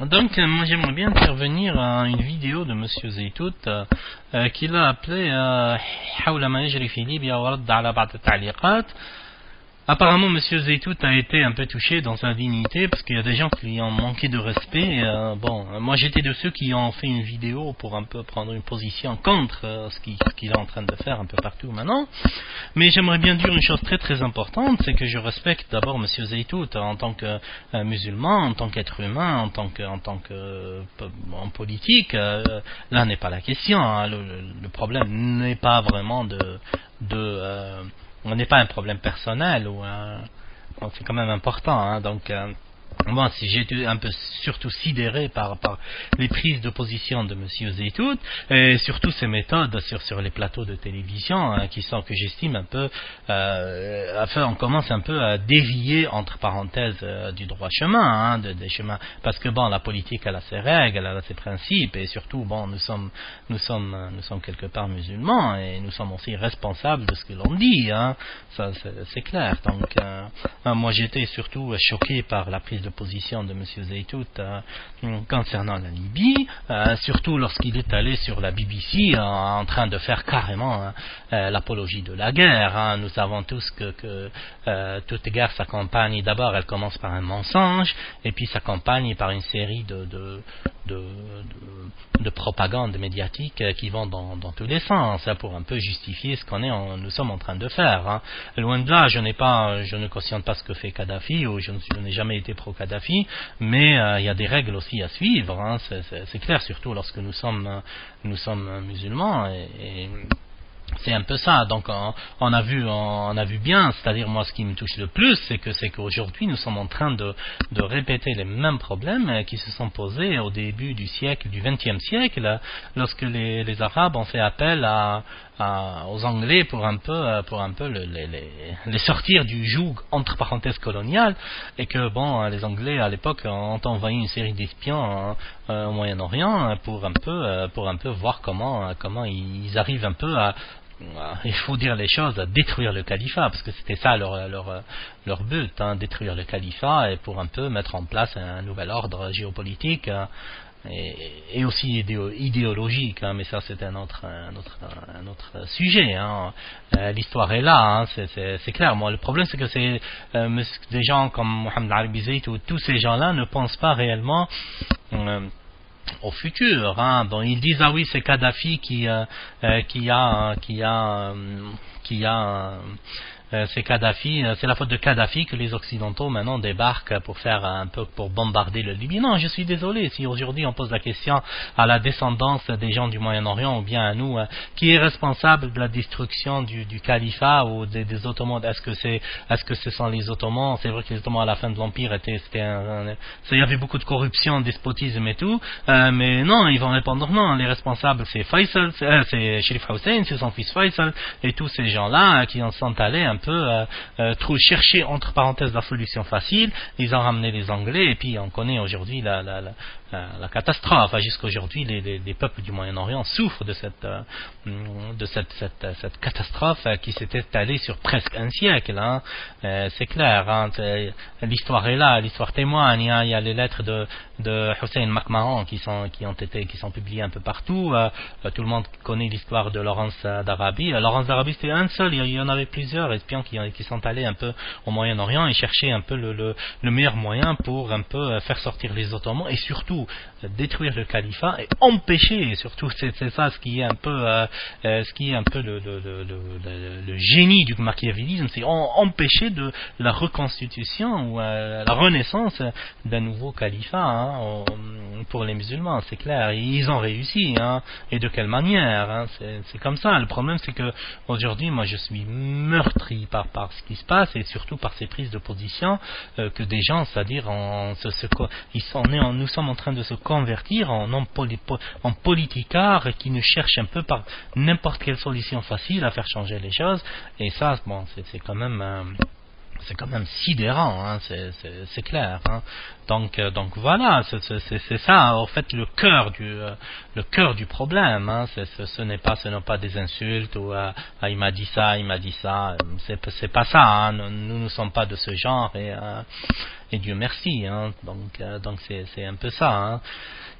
Donc, moi j'aimerais bien intervenir à une vidéo de Monsieur Zeytout qu'il a appelé حول ما يجري في ليبيا ورد على بعض التعليقات. Apparemment, Monsieur Zeytout a été un peu touché dans sa dignité parce qu'il y a des gens qui lui ont manqué de respect. Moi j'étais de ceux qui ont fait une vidéo pour un peu prendre une position contre ce qu'il est en train de faire un peu partout maintenant. Mais j'aimerais bien dire une chose très très importante, c'est que je respecte d'abord Monsieur Zeytout en tant que musulman, en tant qu'être humain, en tant que en politique. Là n'est pas la question. Hein. Le problème n'est pas vraiment on n'est pas un problème personnel c'est quand même important, hein, donc moi, si j'ai été un peu surtout sidéré par les prises de position de Monsieur Zeytout et surtout ses méthodes sur les plateaux de télévision que j'estime un peu on commence un peu à dévier entre parenthèses du droit chemin, des chemins, parce que la politique elle a ses règles, elle a ses principes et surtout nous sommes quelque part musulmans et nous sommes aussi responsables de ce que l'on dit, hein, ça c'est clair. Donc moi j'étais surtout choqué par la prise de position de M. Zeytout concernant la Libye, surtout lorsqu'il est allé sur la BBC en train de faire carrément l'apologie de la guerre. Hein. Nous savons tous que toute guerre s'accompagne, d'abord elle commence par un mensonge et puis s'accompagne par une série de propagande médiatique qui vont dans tous les sens pour un peu justifier ce nous sommes en train de faire. Hein. Loin de là, je ne cautionne pas ce que fait Kadhafi ou je n'ai jamais été pro-Kadhafi, mais il y a des règles aussi à suivre. Hein. C'est clair, surtout lorsque nous sommes musulmans et c'est un peu ça. Donc on a vu bien, c'est-à-dire moi ce qui me touche le plus, c'est qu'aujourd'hui nous sommes en train de répéter les mêmes problèmes qui se sont posés au début du XXe siècle, lorsque les Arabes ont fait appel aux Anglais pour un peu les sortir du joug entre parenthèses colonial, et que les Anglais à l'époque ont envoyé une série d'espions au Moyen-Orient pour un peu voir comment ils arrivent un peu il faut dire les choses, à détruire le califat, parce que c'était ça leur but, hein, détruire le califat et pour un peu mettre en place un nouvel ordre géopolitique et aussi idéologique, hein, mais ça c'est un autre sujet. Hein. L'histoire est là, hein, c'est clair. Moi, le problème c'est que c'est des gens comme Mohamed Arabi Zeytout ou tous ces gens-là ne pensent pas réellement au futur, hein. Bon, ils disent oui c'est Kadhafi qui a c'est Kadhafi, c'est la faute de Kadhafi que les Occidentaux maintenant débarquent pour bombarder le Libye. Non, je suis désolé, si aujourd'hui on pose la question à la descendance des gens du Moyen-Orient ou bien à nous, qui est responsable de la destruction du califat ou des Ottomans, est-ce que ce sont les Ottomans? C'est vrai que les Ottomans à la fin de l'Empire il y avait beaucoup de corruption, despotisme et tout, mais non, ils vont répondre non, les responsables c'est Faisal, c'est Sherif Hussein, c'est son fils Faisal et tous ces gens-là qui en sont allés un peu chercher entre parenthèses la solution facile. Ils ont ramené les Anglais et puis on connaît aujourd'hui la catastrophe. Jusqu'à aujourd'hui les peuples du Moyen-Orient souffrent de cette catastrophe qui s'est étalée sur presque un siècle, hein. C'est clair, hein. L'histoire est là, l'histoire témoigne, hein. Il y a les lettres de Hussein Makmaran qui sont publiées un peu partout. Tout le monde connaît l'histoire de Laurence d'Arabie. Laurence d'Arabie c'était un seul, il y en avait plusieurs espions qui sont allés un peu au Moyen-Orient et chercher un peu le meilleur moyen pour un peu faire sortir les Ottomans et surtout détruire le califat et empêcher, et surtout c'est ça ce qui est un peu le génie du machiavélisme, c'est empêcher de la reconstitution ou la renaissance d'un nouveau califat, hein, pour les musulmans. C'est clair, ils ont réussi, hein, et de quelle manière, hein, c'est comme ça. Le problème c'est que aujourd'hui moi je suis meurtri par ce qui se passe et surtout par ces prises de position que des gens, c'est-à-dire nous sommes en train de se convertir en politicards qui nous cherchent un peu par n'importe quelle solution facile à faire changer les choses, et ça c'est quand même sidérant, hein, c'est clair, hein. Donc voilà, c'est ça en fait le cœur du problème, hein. Ce n'est pas des insultes ou il m'a dit ça, c'est pas ça, hein. Nous ne sommes pas de ce genre et Dieu merci, hein. Donc c'est un peu ça, hein.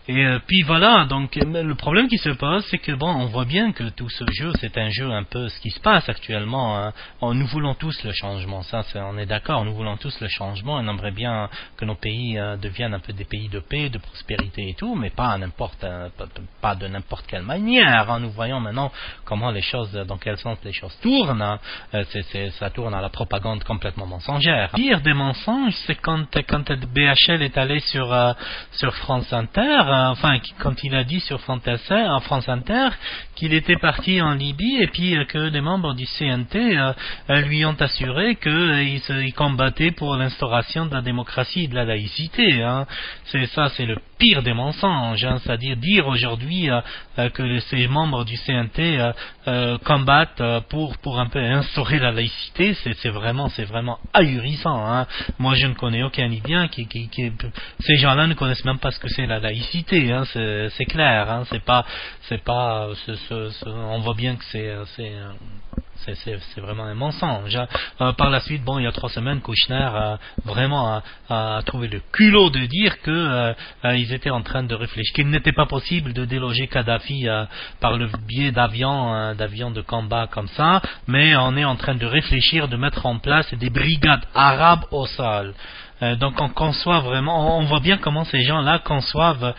Et puis voilà, donc le problème qui se pose, c'est que bon, on voit bien que tout ce jeu, c'est un jeu un peu ce qui se passe actuellement, hein. Nous voulons tous le changement, ça on est d'accord, nous voulons tous le changement, on aimerait bien que nos pays deviennent un peu des pays de paix, de prospérité et tout, mais pas de n'importe quelle manière, hein. Nous voyons maintenant comment les choses, dans quel sens les choses tournent, hein. Ça tourne à la propagande complètement mensongère. Pire des mensonges, c'est quand BHL est allé sur France Inter, quand il a dit sur France Inter qu'il était parti en Libye et puis que des membres du CNT lui ont assuré qu'ils combattaient pour l'instauration de la démocratie et de la laïcité, hein. C'est le pire des mensonges, hein. C'est-à-dire dire aujourd'hui que ces membres du CNT combattent pour un peu instaurer la laïcité, c'est vraiment ahurissant, hein. Moi je ne connais aucun Libyen ces gens-là ne connaissent même pas ce que c'est la laïcité, hein. C'est clair, hein. On voit bien que c'est vraiment un mensonge, hein. Par la suite, bon, il y a 3 semaines, Kouchner vraiment a trouvé le culot de dire que ils étaient en train de réfléchir, qu'il n'était pas possible de déloger Kadhafi par le biais d'avions de combat comme ça, mais on est en train de réfléchir de mettre en place des brigades arabes au sol. Donc on conçoit vraiment, on voit bien comment ces gens-là conçoivent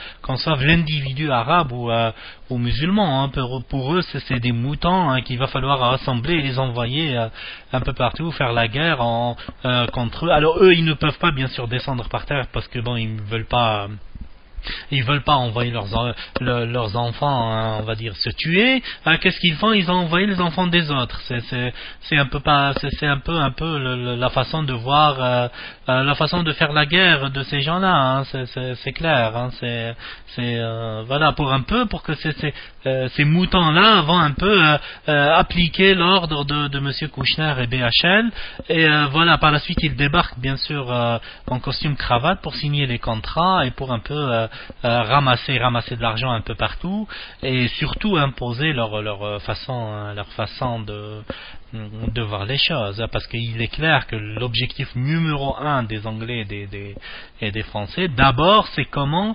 l'individu arabe ou musulman, hein. Pour eux, c'est des moutons, hein, qu'il va falloir rassembler et les envoyer un peu partout, faire la guerre contre eux. Alors eux, ils ne peuvent pas bien sûr descendre par terre parce que bon, ils veulent pas envoyer leurs enfants, hein, on va dire, se tuer. Qu'est-ce qu'ils font? Ils ont envoyé les enfants des autres. C'est un peu la façon de voir, la façon de faire la guerre de ces gens-là, hein. C'est clair, hein. Voilà, pour que ces moutons-là vont un peu appliquer l'ordre de Monsieur Kouchner et BHL. Et voilà, par la suite ils débarquent bien sûr en costume cravate pour signer les contrats et pour un peu ramasser de l'argent un peu partout et surtout imposer leur façon de voir les choses, parce qu'il est clair que l'objectif numéro 1 des Anglais et des Français, d'abord, c'est comment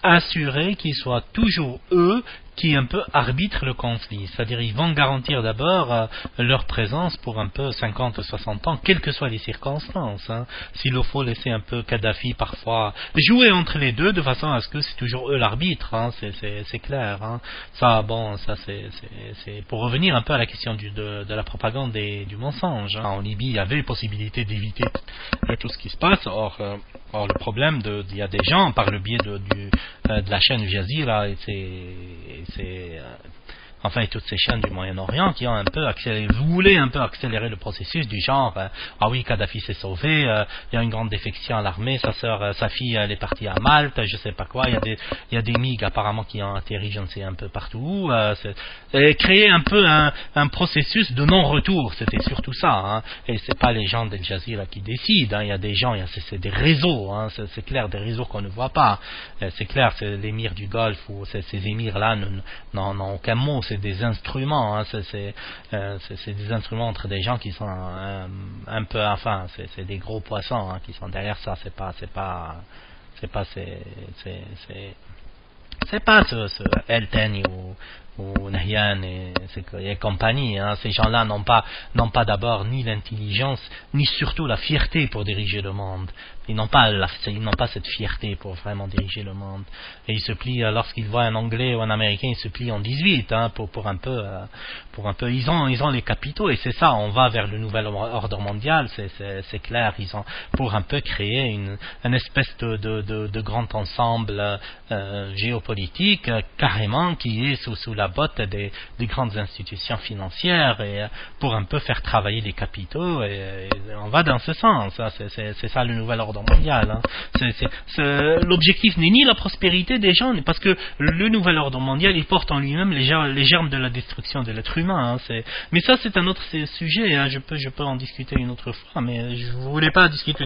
assurer qu'ils soient toujours eux qui un peu arbitrent le conflit, c'est-à-dire ils vont garantir d'abord leur présence pour un peu 50 ou 60 ans, quelles que soient les circonstances, hein. S'il le faut laisser un peu Kadhafi parfois jouer entre les deux de façon à ce que c'est toujours eux l'arbitre, hein. C'est clair, hein. Ça c'est pour revenir un peu à la question de la propagande et du mensonge, hein. En Libye il y avait possibilité d'éviter tout ce qui se passe, or le problème il y a des gens par le biais de la chaîne Jazeera et toutes ces chaînes du Moyen-Orient qui ont voulaient un peu accélérer le processus du genre ah oui, Kadhafi s'est sauvé, il y a une grande défection à l'armée, sa fille elle est partie à Malte, je sais pas quoi, il y a des MiG apparemment qui ont atterri je ne sais un peu partout, créer un peu un processus de non-retour, c'était surtout ça, hein. Et c'est pas les gens d'Al Jazeera qui décident, hein. Il y a des gens, c'est des réseaux, hein. C'est clair, des réseaux qu'on ne voit pas, c'est clair, c'est l'émir du Golfe ou ces émirs là n'ont aucun mot, c'est des instruments, hein. C'est des instruments entre des gens qui sont un peu, enfin, c'est des gros poissons, hein, qui sont derrière ça. C'est pas ce El Teni ou Nahyan et compagnie, hein. Ces gens-là n'ont pas d'abord ni l'intelligence ni surtout la fierté pour diriger le monde. Ils n'ont pas cette fierté pour vraiment diriger le monde. Et ils se plient, lorsqu'ils voient un Anglais ou un Américain, ils se plient en 18, hein, pour un peu. Ils ont les capitaux et c'est ça. On va vers le nouvel ordre mondial. C'est clair. Ils ont pour un peu créer une espèce de grand ensemble géopolitique carrément qui est sous la botte des grandes institutions financières et pour un peu faire travailler les capitaux. Et on va dans ce sens. Hein. C'est ça le nouvel ordre mondial, hein. L'objectif n'est ni la prospérité des gens, parce que le nouvel ordre mondial il porte en lui-même les germes de la destruction de l'être humain, hein. Mais ça c'est un autre sujet, hein. Je peux en discuter une autre fois, mais je voulais pas discuter